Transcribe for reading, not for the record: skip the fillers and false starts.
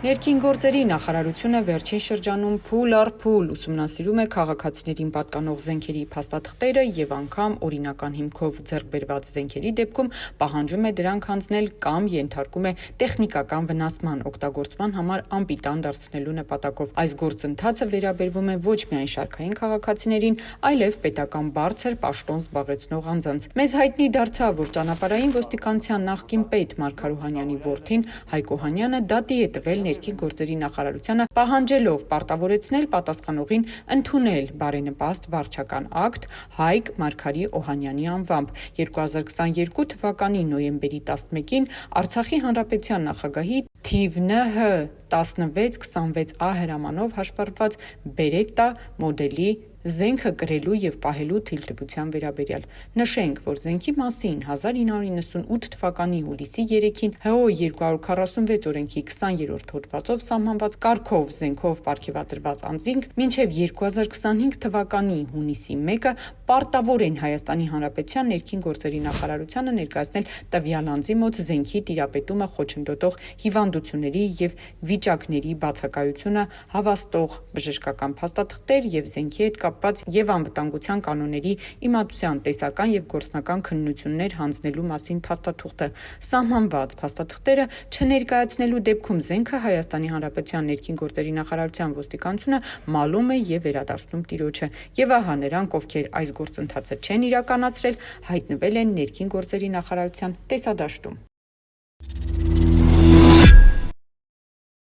Ներքին գործերի նախարարությունը վերջին շրջանում փուլ առ փուլ ուսումնասիրում է քաղաքացիներին պատկանող զենքերի փաստաթղթերը եւ անգամ օրինական հիմքով ձեռք բերված զենքերի դեպքում պահանջում է դրանք հանձնել կամ ենթարկում է տեխնիկական վնասման օգտագործման համար անպիտան դարձնելու նպատակով։ Այս գործընթացը վերաբերվում է ոչ միայն շարքային քաղաքացիներին, այլև պետական բարձր պաշտոն զբաղեցնող անձանց։ Մեզ հայտնի դարձավ, որ ճանապարհային ոստիկանության նախկին պետ Մարգար Օհանյանի որդին Հայկ Օհանյանը դատի է տվել Ներքին գործերի նախարարությանը, պահանջելով պարտավորեցնել պատասխանողին ընդունել բարենպաստ վարչական ակտ Հայկ Մարգարի Օհանյանի անվամբ։ 2022 թվականի նոյեմբերի 11-ին Արցախի հանրապետության նախագահի թիվ ՆՀ1626A հրամանով հաշվարկված Բերետտա մոդելի զենքը կրելու եւ պահելու թույլտվության վերաբերյալ։ Նշենք, որ զենքի մասին 1998 թվականի հուլիսի 3-ին ՀՕ 246 օրենքի 20-րդ հոդվածով սահմանված կարգով զենքով պարգևատրված անձինք մինչև 2025 թվականի հունիսի 1-ը պարտավոր են Հայաստանի Հանրապետության ներքին գործերի նախարարությանը ներկայացնել տվյալ անձի մոտ զենքի տիրապետումը խոչընդոտող հիվանդությունների եւ վիճակների բացակայությունը հավաստող բժշկական փաստաթղթեր եւ զենքի հետ կապված եւ անվտանգության կանոնների իմացության տեսական եւ գործնական քննություններ հանձնելու մասին փաստաթուղթը։ Սահմանված փաստաթղթերը չներկայացնելու դեպքում զենքը Հայաստանի Հանրապետության ներքին գործերի նախարարության ոստիկանությունը մալում է եւ վերադարձնում տիրոջը։ Եվ ահա նրանք, ովքեր այս գործընթացը չեն իրականացրել, հայտնվել են ներքին գործերի նախարարության տեսադաշտում։